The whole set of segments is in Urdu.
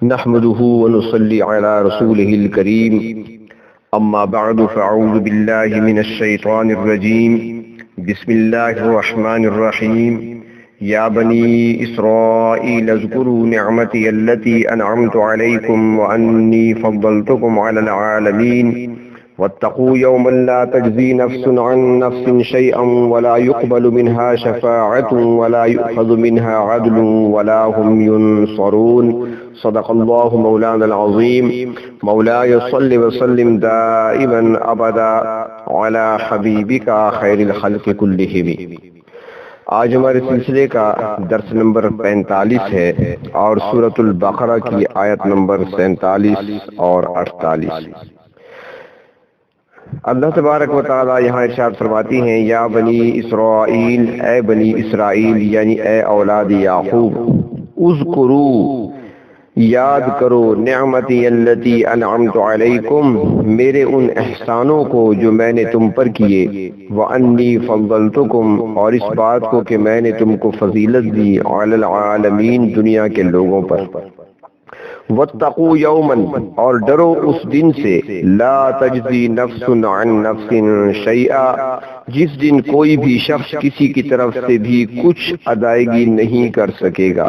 نحمده ونصلي على رسوله الكريم أما بعد فأعوذ بالله من الشيطان الرجيم بسم الله الرحمن الرحيم يا بني إسرائيل اذكروا نعمتي التي أنعمت عليكم وأني فضلتكم على العالمين واتقوا يوما لا تجزي نفس عن نفس شيئا ولا يقبل منها شفاعة ولا يؤخذ منها عدل ولا هم ينصرون صدق الله مولانا العظيم مولاي صل وسلم دائما أبدا على حبيبك خير الخلق كلهم۔ آج ہمارے سلسلے کا درس نمبر 45 ہے اور سورۃ البقرہ کی آیت نمبر 47 اور 48۔ اللہ تبارک و تعالی یہاں ارشاد فرماتی ہیں، یا بنی اسرائیل، اے بنی اسرائیل یعنی اے اولاد یعقوب، اذکروا یاد کرو، نعمتی التی انعمت علیکم میرے ان احسانوں کو جو میں نے تم پر کیے، وانی فضلتکم اور اس بات کو کہ میں نے تم کو فضیلت دی، علی العالمین دنیا کے لوگوں پر، واتقوا یوما اور ڈرو اس دن سے، لا تجزی نفس عن نفس شیئا جس دن کوئی بھی شخص کسی کی طرف سے بھی کچھ ادائیگی نہیں کر سکے گا،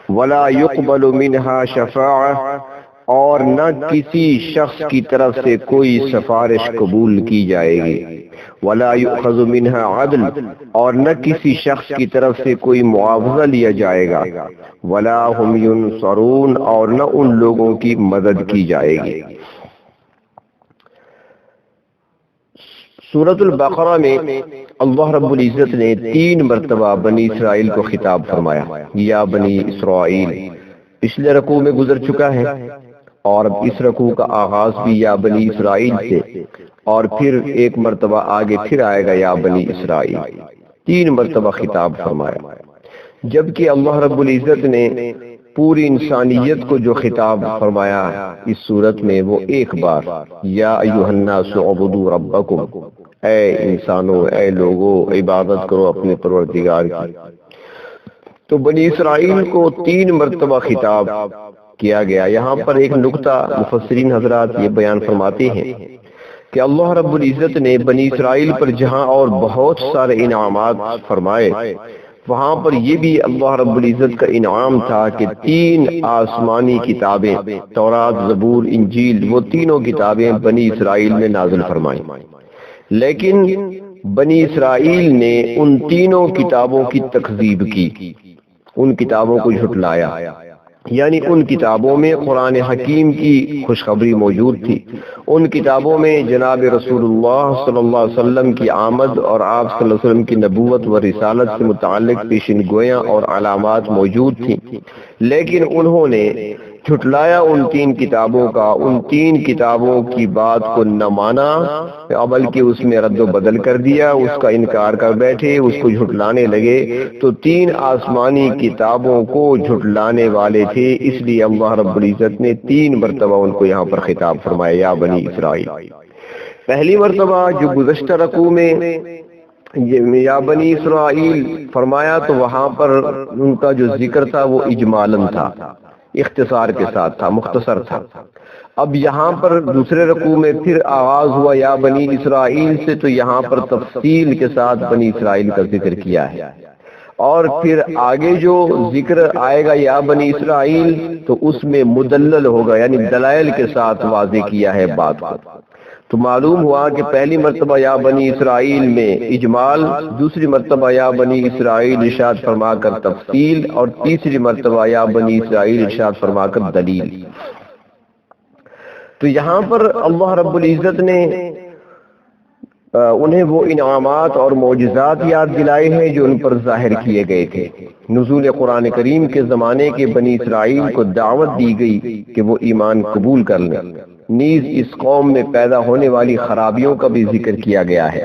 ولا يقبل منها شفاعہ اور نہ کسی شخص کی طرف سے کوئی سفارش قبول کی جائے گی، ولا يؤخذ منها عدل اور نہ کسی شخص کی طرف سے کوئی معاوضہ لیا جائے گا، ولا هم ينصرون اور نہ ان لوگوں کی مدد کی جائے گی۔ سورۃ البقرہ میں اللہ رب العزت نے 3 مرتبہ بنی اسرائیل کو خطاب فرمایا، یا بنی اسرائیل۔ پچھلے رکوع میں گزر چکا ہے اور اب اس رکوع کا آغاز بھی یا بنی اسرائیل سے، اور پھر ایک مرتبہ آگے پھر آئے گا یا بنی اسرائیل۔ 3 مرتبہ خطاب فرمایا، جبکہ اللہ رب العزت نے پوری انسانیت کو جو خطاب فرمایا اس صورت میں وہ ایک بار، یا ایھا الناس اعبدوا ربکم، اے انسانوں، اے لوگوں، عبادت کرو اپنے پروردگار کی۔ تو بنی اسرائیل کو 3 مرتبہ خطاب کیا گیا۔ یہاں پر ایک نقطہ مفسرین حضرات یہ بیان فرماتے ہیں کہ اللہ رب العزت نے بنی اسرائیل پر جہاں اور بہت سارے انعامات فرمائے، وہاں پر یہ بھی اللہ رب العزت کا انعام تھا کہ 3 آسمانی کتابیں، تورات، زبور، انجیل، وہ تینوں کتابیں بنی اسرائیل میں نازل فرمائیں، لیکن بنی اسرائیل نے ان تینوں کتابوں کی تکذیب کی، ان کتابوں کو جھٹلایا، یعنی ان کتابوں میں قرآن حکیم کی خوشخبری موجود تھی، ان کتابوں میں جناب رسول اللہ صلی اللہ علیہ وسلم کی آمد اور آپ صلی اللہ علیہ وسلم کی نبوت و رسالت سے متعلق پیشن گویاں اور علامات موجود تھیں، لیکن انہوں نے جھٹلایا ان 3 کتابوں کا، ان 3 کتابوں کی بات کو نہ مانا، بلکہ اس میں رد و بدل کر دیا، اس کا انکار کر بیٹھے، اس کو جھٹلانے لگے۔ تو 3 آسمانی کتابوں کو جھٹلانے والے تھے، اس لیے اللہ رب العزت نے 3 مرتبہ ان کو یہاں پر خطاب فرمایا، یا بنی اسرائیل۔ پہلی مرتبہ جو گزشتہ رکوع میں یا بنی اسرائیل فرمایا تو وہاں پر ان کا جو ذکر تھا وہ اجمالاً تھا، اختصار کے ساتھ تھا، مختصر تھا۔ اب یہاں پر دوسرے رکوع میں پھر آغاز ہوا یا بنی اسرائیل سے، تو یہاں پر تفصیل کے ساتھ بنی اسرائیل کا ذکر کیا ہے، اور پھر آگے جو ذکر آئے گا یا بنی اسرائیل تو اس میں مدلل ہوگا، یعنی دلائل کے ساتھ واضح کیا ہے بات کو۔ تو معلوم ہوا کہ پہلی مرتبہ یا بنی اسرائیل میں اجمال، دوسری مرتبہ یا بنی اسرائیل ارشاد فرما کر تفصیل، اور تیسری مرتبہ یا بنی اسرائیل ارشاد فرما کر دلیل۔ تو یہاں پر اللہ رب العزت نے انہیں وہ انعامات اور معجزات یاد دلائے ہیں جو ان پر ظاہر کیے گئے تھے۔ نزول قرآن کریم کے زمانے کے بنی اسرائیل کو دعوت دی گئی کہ وہ ایمان قبول کر لیں، نیز اس قوم میں پیدا ہونے والی خرابیوں کا بھی ذکر کیا گیا ہے،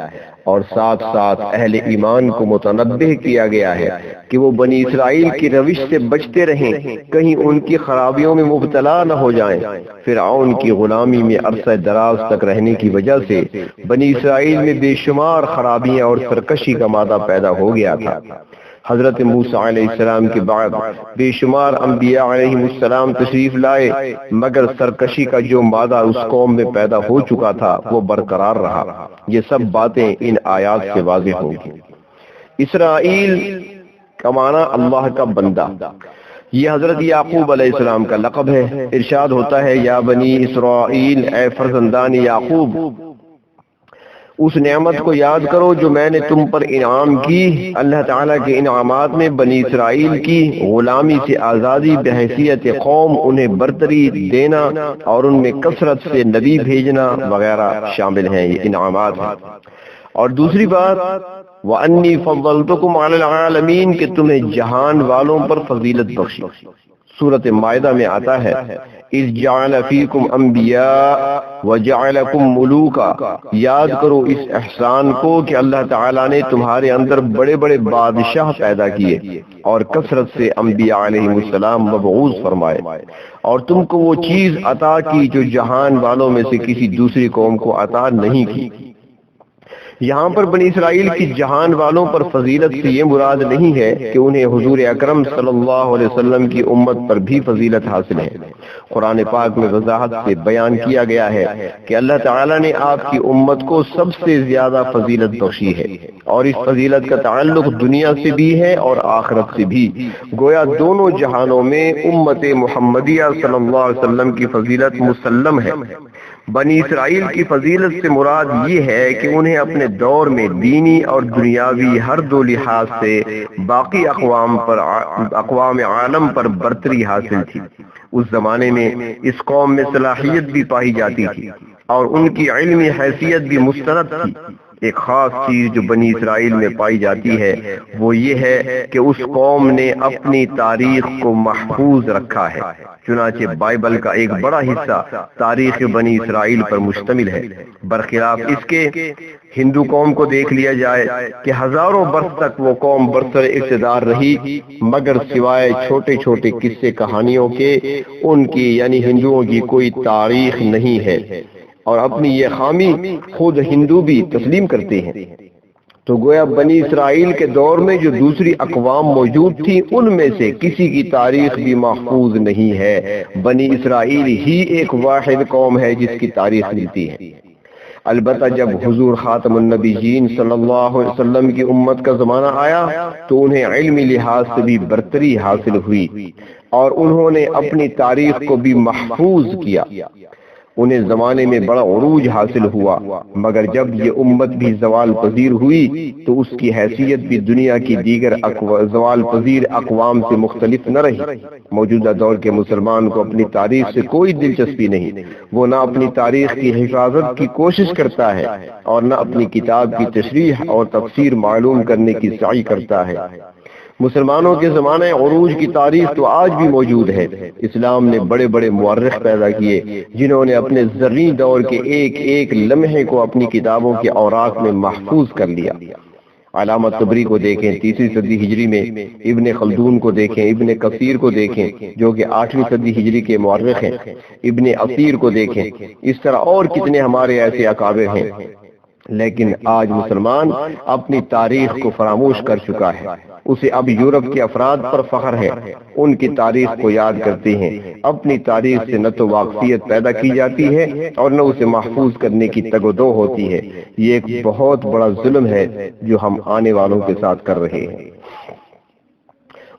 اور ساتھ ساتھ اہل ایمان کو متنبہ کیا گیا ہے کہ وہ بنی اسرائیل کی روش سے بچتے رہیں، کہیں ان کی خرابیوں میں مبتلا نہ ہو جائیں۔ فرعون کی غلامی میں عرصہ دراز تک رہنے کی وجہ سے بنی اسرائیل میں بے شمار خرابیاں اور سرکشی کا مادہ پیدا ہو گیا تھا۔ حضرت موسیٰ علیہ السلام کے بعد بے شمار انبیاء علیہ السلام تشریف لائے، مگر سرکشی کا جو مادہ اس قوم میں پیدا ہو چکا تھا وہ برقرار رہا۔ یہ سب باتیں ان آیات سے واضح ہوں گی۔ اسرائیل کا معنی اللہ کا بندہ، یہ حضرت یعقوب علیہ السلام کا لقب ہے۔ ارشاد ہوتا ہے یا بنی اسرائیل، اے فرزندان یعقوب، اس نعمت کو یاد کرو جو میں نے تم پر انعام کی۔ اللہ تعالیٰ کے انعامات میں بنی اسرائیل کی غلامی سے آزادی بحیثیت قوم، انہیں برتری دینا اور ان میں کثرت سے نبی بھیجنا وغیرہ شامل ہیں، یہ انعامات ہیں۔ اور دوسری بات وَأَنِّي فَضَّلْتُكُمْ عَلَى الْعَالَمِينَ، کہ تمہیں جہان والوں پر فضیلت بخشی۔ سورۃ مائدہ میں آتا ہے اِذْ جَعَلَ فِيكُمْ أَنْبِيَاءَ وَجَعَلَكُمْ مُلُوكًا، یاد کرو اس احسان کو کہ اللہ تعالیٰ نے تمہارے اندر بڑے بڑے بادشاہ پیدا کیے اور کثرت سے انبیاء علیہ السلام مبعوث فرمائے، اور تم کو وہ چیز عطا کی جو جہان والوں میں سے کسی دوسری قوم کو عطا نہیں کی۔ یہاں پر بنی اسرائیل کی جہان والوں پر فضیلت سے یہ مراد نہیں ہے کہ انہیں حضور اکرم صلی اللہ علیہ وسلم کی امت پر بھی فضیلت حاصل ہے۔ قرآن پاک میں وضاحت سے بیان کیا گیا ہے کہ اللہ تعالیٰ نے آپ کی امت کو سب سے زیادہ فضیلت بخشی ہے، اور اس فضیلت کا تعلق دنیا سے بھی ہے اور آخرت سے بھی۔ گویا دونوں جہانوں میں امت محمدیہ صلی اللہ علیہ وسلم کی فضیلت مسلم ہے۔ بنی اسرائیل کی فضیلت سے مراد یہ ہے کہ انہیں اپنے دور میں دینی اور دنیاوی ہر دو لحاظ سے باقی اقوام عالم پر برتری حاصل تھی۔ اس زمانے میں اس قوم میں صلاحیت بھی پائی جاتی تھی اور ان کی علمی حیثیت بھی مستند تھی۔ ایک خاص چیز جو بنی اسرائیل میں پائی جاتی ہے وہ یہ ہے کہ اس قوم نے اپنی تاریخ کو محفوظ رکھا ہے۔ چنانچہ بائبل کا ایک بڑا حصہ تاریخ بنی اسرائیل پر مشتمل ہے، برخلاف اس کے ہندو قوم کو دیکھ لیا جائے کہ ہزاروں برس تک وہ قوم برسر اقتدار رہی، مگر سوائے چھوٹے چھوٹے قصے کہانیوں کے ان کی یعنی ہندوؤں کی کوئی تاریخ نہیں ہے، اور اپنی یہ خامی خود ہندو بھی تسلیم کرتے ہیں۔ تو گویا بنی اسرائیل کے دور میں جو دوسری اقوام موجود تھی ان میں سے کسی کی تاریخ بھی محفوظ نہیں ہے، بنی اسرائیل ہی ایک واحد قوم ہے جس کی تاریخ ملتی ہے۔ البتہ جب حضور خاتم النبیین صلی اللہ علیہ وسلم کی امت کا زمانہ آیا تو انہیں علمی لحاظ سے بھی برتری حاصل ہوئی اور انہوں نے اپنی تاریخ کو بھی محفوظ کیا۔ انہیں زمانے میں بڑا عروج حاصل ہوا، مگر جب یہ امت بھی زوال پذیر ہوئی تو اس کی حیثیت بھی دنیا کی دیگر زوال پذیر اقوام سے مختلف نہ رہی۔ موجودہ دور کے مسلمان کو اپنی تاریخ سے کوئی دلچسپی نہیں، وہ نہ اپنی تاریخ کی حفاظت کی کوشش کرتا ہے اور نہ اپنی کتاب کی تشریح اور تفسیر معلوم کرنے کی سعی کرتا ہے۔ مسلمانوں کے زمانے عروج کی تاریخ تو آج بھی موجود ہے۔ اسلام نے بڑے بڑے مورخ پیدا کیے جنہوں نے اپنے زرعی دور کے ایک ایک لمحے کو اپنی کتابوں کے اوراق میں محفوظ کر لیا۔ علامہ طبری کو دیکھیں 3 صدی ہجری میں، ابن خلدون کو دیکھیں، ابن کثیر کو دیکھیں جو کہ 8ویں صدی ہجری کے مورخ ہیں، ابن اثیر کو دیکھیں، اس طرح اور کتنے ہمارے ایسے اکابر ہیں۔ لیکن آج مسلمان اپنی تاریخ کو فراموش کر چکا ہے، اسے اب یورپ کے افراد پر فخر ہے، ان کی تاریخ کو یاد کرتے ہیں۔ اپنی تاریخ سے نہ تو واقفیت پیدا کی جاتی ہے اور نہ اسے محفوظ کرنے کی تگ و دو ہوتی ہے۔ یہ ایک بہت بڑا ظلم ہے جو ہم آنے والوں کے ساتھ کر رہے ہیں۔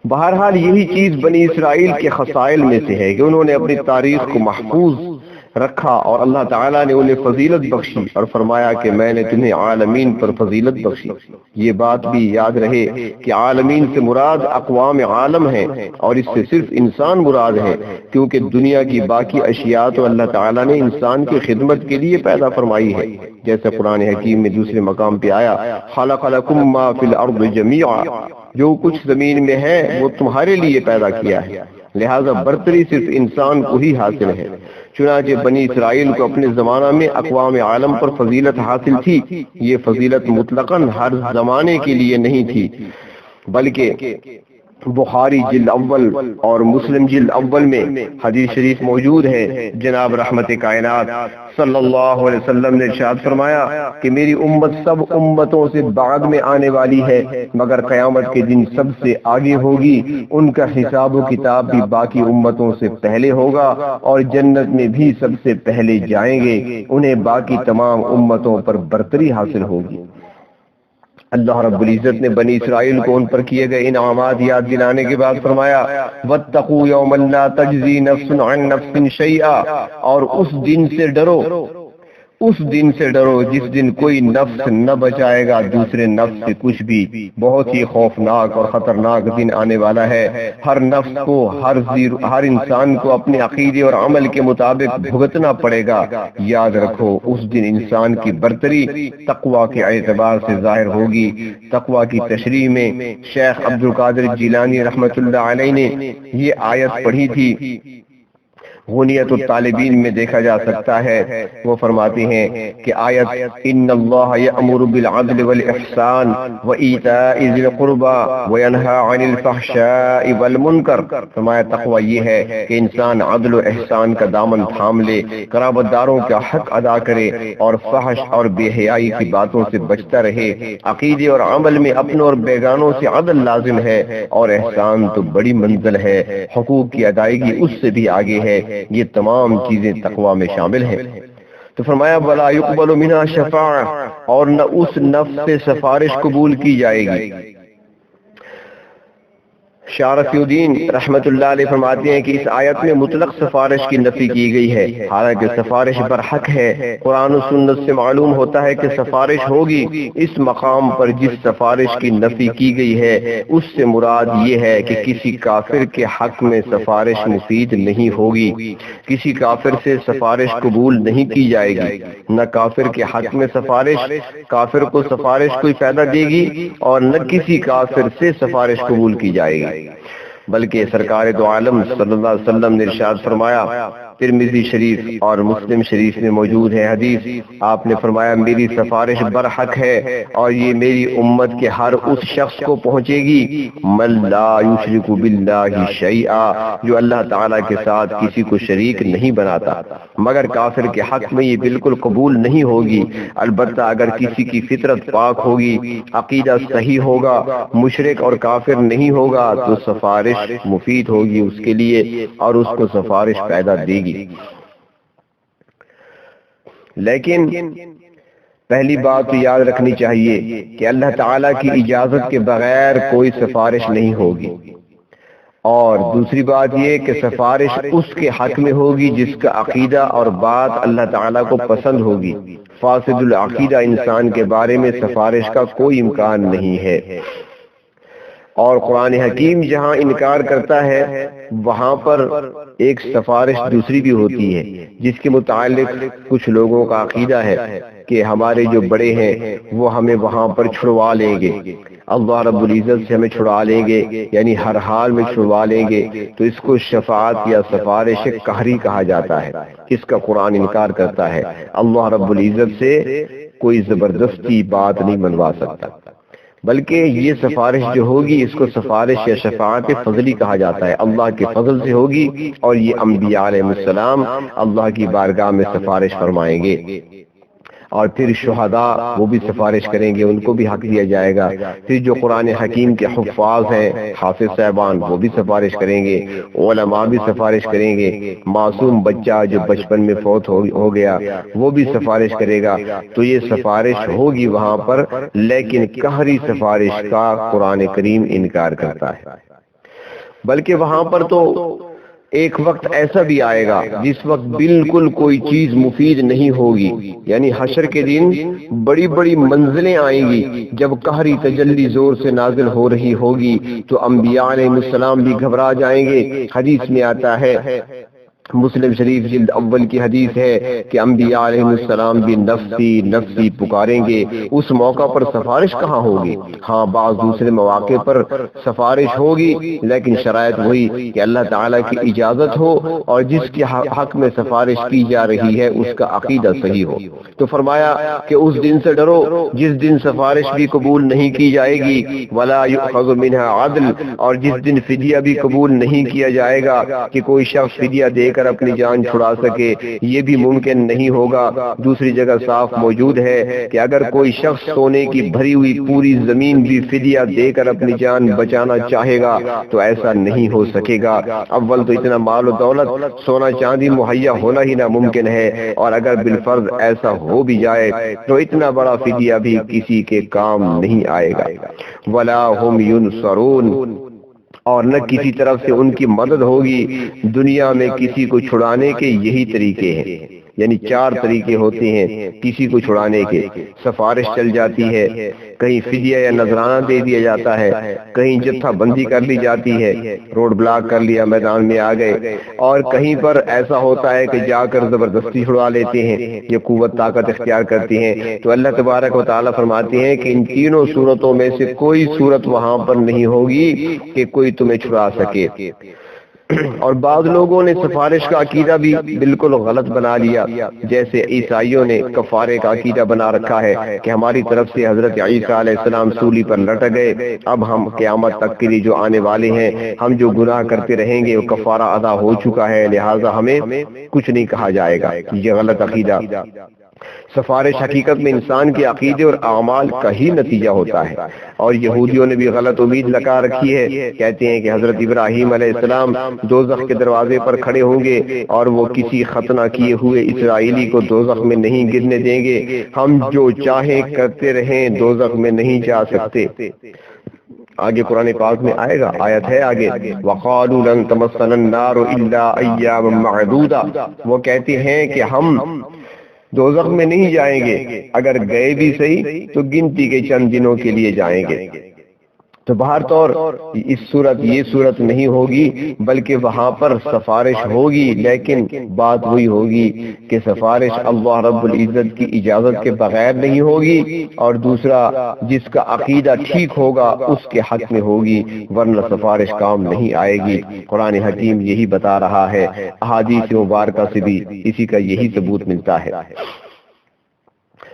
بہرحال یہی چیز بنی اسرائیل کے خصائل میں سے ہے کہ انہوں نے اپنی تاریخ کو محفوظ رکھا اور اللہ تعالیٰ نے انہیں فضیلت بخشی اور فرمایا کہ میں نے تمہیں عالمین پر فضیلت بخشی۔ یہ بات بھی یاد رہے کہ عالمین سے مراد اقوام عالم ہے اور اس سے صرف انسان مراد ہے، کیونکہ دنیا کی باقی اشیاء تو اللہ تعالیٰ نے انسان کی خدمت کے لیے پیدا فرمائی ہے، جیسے قرآن حکیم میں دوسرے مقام پہ آیا خلق لکم ما فی الارض جمیعا، جو کچھ زمین میں ہے وہ تمہارے لیے پیدا کیا ہے، لہذا برتری صرف انسان کو ہی حاصل ہے۔ چنانچہ بنی اسرائیل کو اپنے زمانہ میں اقوام عالم پر فضیلت حاصل تھی۔ یہ فضیلت مطلقاً ہر زمانے کے لیے نہیں تھی، بلکہ بخاری جلد اول اور مسلم جلد اول میں حدیث شریف موجود ہے۔ جناب رحمت کائنات صلی اللہ علیہ وسلم نے ارشاد فرمایا کہ میری امت سب امتوں سے بعد میں آنے والی ہے، مگر قیامت کے دن سب سے آگے ہوگی۔ ان کا حساب و کتاب بھی باقی امتوں سے پہلے ہوگا اور جنت میں بھی سب سے پہلے جائیں گے، انہیں باقی تمام امتوں پر برتری حاصل ہوگی۔ اللہ رب العزت نے بنی اسرائیل کو ان پر کیے گئے انعامات یاد دلانے کے بعد فرمایا وَاتَّقُوا يَوْمًا لَا تَجْزِي نَفْسٌ عَن نَفْسٍ شَيْئًا، اور اس دن سے ڈرو، اس دن سے ڈرو جس دن کوئی نفس نہ بچائے گا دوسرے نفس سے کچھ بھی۔ بہت ہی خوفناک اور خطرناک دن آنے والا ہے۔ ہر نفس کو، ہر انسان کو اپنے عقیدے اور عمل کے مطابق بھگتنا پڑے گا۔ یاد رکھو اس دن انسان کی برتری تقوی کے اعتبار سے ظاہر ہوگی۔ تقوی کی تشریح میں شیخ عبد القادر جیلانی رحمۃ اللہ علیہ نے یہ آیت پڑھی تھی، غنیت الطالبین میں دیکھا جا سکتا ہے۔ وہ فرماتے ہیں کہ آیت ان اللہ یأمر بالعدل والاحسان وایتاء ذی القربى وینہی عن الفحشاء والمنکر۔ فرمایا تقوی یہ ہے کہ انسان عدل و احسان کا دامن تھام لے، قرابت داروں کا حق ادا کرے اور فحش اور بے حیائی کی باتوں سے بچتا رہے۔ عقیدے اور عمل میں اپنوں اور بیگانوں سے عدل لازم ہے، اور احسان تو بڑی منزل ہے، حقوق کی ادائیگی اس سے بھی آگے ہے۔ یہ تمام چیزیں تقوی میں شامل ہیں۔ تو فرمایا وَلَا يُقْبَلُ مِنْهَا شَفَاعَةٌ، اور نہ اس نفس سے سفارش قبول کی جائے گی۔ شاہ رفیع الدین رحمت اللہ علیہ فرماتے ہیں کہ اس آیت میں مطلق سفارش کی نفی کی گئی ہے، حالانکہ سفارش برحق ہے۔ قرآن و سنت سے معلوم ہوتا ہے کہ سفارش ہوگی۔ اس مقام پر جس سفارش کی نفی کی گئی ہے اس سے مراد یہ ہے کہ کسی کافر کے حق میں سفارش مفید نہیں ہوگی، کسی کافر سے سفارش قبول نہیں کی جائے گی، نہ کافر کے حق میں سفارش کافر کو سفارش کوئی فائدہ دے گی اور نہ کسی کافر سے سفارش قبول کی جائے گی۔ بلکہ سرکار دو عالم صلی اللہ علیہ وسلم نے ارشاد فرمایا، ترمذی شریف اور مسلم شریف میں موجود ہے حدیث، آپ نے فرمایا میری سفارش برحق ہے اور یہ میری امت کے ہر اس شخص کو پہنچے گی من لا یشرک باللہ شیئا، جو اللہ تعالیٰ کے ساتھ کسی کو شریک نہیں بناتا، مگر کافر کے حق میں یہ بالکل قبول نہیں ہوگی۔ البتہ اگر کسی کی فطرت پاک ہوگی، عقیدہ صحیح ہوگا، مشرک اور کافر نہیں ہوگا تو سفارش مفید ہوگی اس کے لیے اور اس کو سفارش پیدا دے گی۔ لیکن پہلی بات تو یاد رکھنی چاہیے کہ اللہ تعالیٰ کی اجازت کے بغیر کوئی سفارش نہیں ہوگی، اور دوسری بات یہ کہ سفارش اس کے حق میں ہوگی جس کا عقیدہ اور بات اللہ تعالیٰ کو پسند ہوگی۔ فاسد العقیدہ انسان کے بارے میں سفارش کا کوئی امکان نہیں ہے۔ اور قرآن حکیم جہاں انکار کرتا ہے وہاں پر ایک سفارش دوسری بھی ہوتی ہے، جس کے متعلق کچھ لوگوں کا عقیدہ ہے کہ ہمارے جو بڑے ہیں وہ ہمیں وہاں پر چھڑوا لیں گے، اللہ رب العزت سے ہمیں چھڑوا لیں گے، یعنی ہر حال میں چھڑوا لیں گے، تو اس کو شفاعت یا سفارش قہری کہا جاتا ہے۔ اس کا قرآن انکار کرتا ہے۔ اللہ رب العزت سے کوئی زبردستی بات نہیں منوا سکتا، بلکہ یہ سفارش جو ہوگی اس کو سفارش یا شفاعت فضلی کہا جاتا ہے، اللہ کے فضل سے ہوگی، اور یہ انبیاء علیہ السلام اللہ کی بارگاہ میں سفارش فرمائیں گے، اور پھر شہداء وہ بھی سفارش کریں گے، ان کو بھی حق دیا جائے گا۔ پھر جو قرآن حکیم کے حفاظ ہیں، حافظ صاحبان، وہ بھی سفارش کریں گے، علماء بھی سفارش کریں گے، معصوم بچہ جو بچپن میں فوت ہو گیا وہ بھی سفارش کرے گا۔ تو یہ سفارش ہوگی وہاں پر، لیکن قہری سفارش کا قرآن کریم انکار کرتا ہے۔ بلکہ وہاں پر تو ایک وقت ایسا بھی آئے گا جس وقت بالکل کوئی چیز مفید نہیں ہوگی، یعنی حشر کے دن بڑی بڑی منزلیں آئیں گی جب قہری تجلی زور سے نازل ہو رہی ہوگی تو انبیاء علیہ السلام بھی گھبرا جائیں گے۔ حدیث میں آتا ہے مسلم شریف جلد اول کی حدیث ہے کہ انبیاء علیہ السلام بھی نفسی نفسی پکاریں گے، اس موقع پر سفارش کہاں ہوگی؟ ہاں بعض دوسرے مواقع پر سفارش ہوگی، لیکن شرائط وہی کہ اللہ تعالیٰ کی اجازت ہو اور جس کے حق میں سفارش کی جا رہی ہے اس کا عقیدہ صحیح ہو۔ تو فرمایا کہ اس دن سے ڈرو جس دن سفارش بھی قبول نہیں کی جائے گی، ولا یؤخذ منها عدل، اور جس دن فدیہ بھی قبول نہیں کیا جائے گا کہ کوئی شخص فدیہ دے کر اپنی جان چھڑا سکے، یہ بھی ممکن نہیں ہوگا۔ دوسری جگہ صاف موجود ہے کہ اگر کوئی شخص سونے کی بھری ہوئی پوری زمین بھی فدیہ دے کر اپنی جان بچانا چاہے گا تو ایسا نہیں ہو سکے گا۔ اول تو اتنا مال و دولت، سونا چاندی مہیا ہونا ہی ناممکن ہے، اور اگر بالفرض ایسا ہو بھی جائے تو اتنا بڑا فدیہ بھی کسی کے کام نہیں آئے گا۔ ولا هم ينصرون، اور نہ کسی طرف سے ان کی مدد ہوگی۔ دنیا میں کسی کو چھڑانے کے یہی طریقے ہیں، یعنی 4 طریقے ہوتے ہیں کسی کو چھڑانے کے۔ سفارش چل جاتی ہے، کہیں فدیہ یا نذرانہ دے دیا جاتا ہے، کہیں جتھا بندی کر لی جاتی ہے، روڈ بلاک کر لیا، میدان میں آ گئے، اور کہیں پر ایسا ہوتا ہے کہ جا کر زبردستی چھڑا لیتے ہیں، یہ قوت طاقت اختیار کرتی ہیں۔ تو اللہ تبارک و تعالیٰ فرماتے ہیں کہ ان تینوں صورتوں میں سے کوئی صورت وہاں پر نہیں ہوگی کہ کوئی تمہیں چھڑا سکے۔ اور بعض لوگوں نے سفارش کا عقیدہ بھی بالکل غلط بنا لیا، جیسے عیسائیوں نے کفارے کا عقیدہ بنا رکھا ہے کہ ہماری طرف سے حضرت عیسیٰ علیہ السلام سولی پر لٹک گئے، اب ہم قیامت تک کے لیے جو آنے والے ہیں، ہم جو گناہ کرتے رہیں گے وہ کفارہ ادا ہو چکا ہے، لہٰذا ہمیں کچھ نہیں کہا جائے گا۔ یہ غلط عقیدہ۔ سفارش حقیقت میں انسان کے عقیدے اور اعمال کا ہی نتیجہ ہوتا ہے، اور یہودیوں نے بھی غلط امید لگا رکھی ہے، کہتے ہیں کہ حضرت ابراہیم علیہ السلام دوزخ کے دروازے پر کھڑے ہوں گے اور وہ کسی ختنہ کیے ہوئے اسرائیلی کو دوزخ میں نہیں گرنے دیں گے، ہم جو چاہیں کرتے رہیں دوزخ میں نہیں جا سکتے۔ آگے قرآن پاک میں آئے گا، آیت ہے آگے، وَقَالُوا لَن تَمَسَّنَا النَّارُ إِلَّا أَيَّامًا مَّعْدُودَةً، وہ کہتے ہیں کہ ہم دوزخ میں نہیں جائیں گے، اگر گئے بھی صحیح تو گنتی کے چند دنوں کے لیے جائیں گے۔ تو بہر طور یہ صورت نہیں ہوگی، بلکہ وہاں پر سفارش ہوگی، لیکن بات وہی ہوگی کہ سفارش اللہ رب العزت کی اجازت کے بغیر نہیں ہوگی، اور دوسرا جس کا عقیدہ ٹھیک ہوگا اس کے حق میں ہوگی، ورنہ سفارش کام نہیں آئے گی۔ قرآن حکیم یہی بتا رہا ہے، احادیث مبارکہ سے بھی اسی کا یہی ثبوت ملتا ہے۔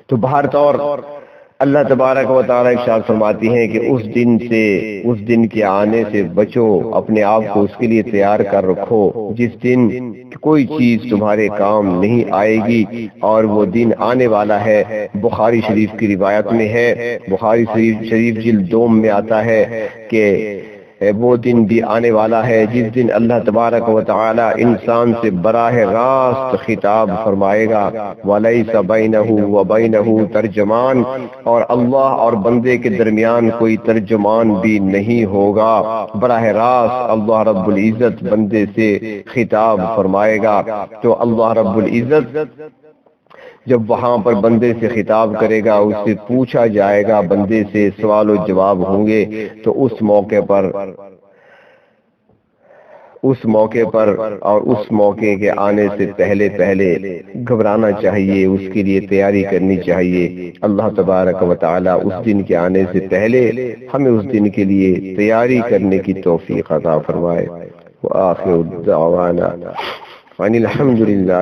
تو بہر طور اللہ تبارک و تعالیٰ ارشاد فرماتی ہیں کہ اس دن کے آنے سے بچو، اپنے آپ کو اس کے لیے تیار کر رکھو جس دن کوئی چیز تمہارے کام نہیں آئے گی، اور وہ دن آنے والا ہے۔ بخاری شریف کی روایت میں ہے، بخاری شریف جلد 2 میں آتا ہے کہ وہ دن بھی آنے والا ہے جس دن اللہ تبارک و تعالی انسان سے براہ راست خطاب فرمائے گا، وَلَيْسَ بَيْنَهُ وَبَيْنَهُ ترجمان، اور اللہ اور بندے کے درمیان کوئی ترجمان بھی نہیں ہوگا۔ براہ راست اللہ رب العزت بندے سے خطاب فرمائے گا۔ تو اللہ رب العزت جب وہاں پر بندے سے خطاب کرے گا، اس سے پوچھا جائے گا، بندے سے سوال و جواب ہوں گے، تو اس موقع پر اور اس موقع کے آنے سے پہلے گھبرانا چاہیے، اس کے لیے تیاری کرنی چاہیے۔ اللہ تبارک و تعالی اس دن کے آنے سے پہلے ہمیں اس دن کے لیے تیاری کرنے کی توفیق عطا فرمائے۔ وآخر دعوانا ان الحمد للہ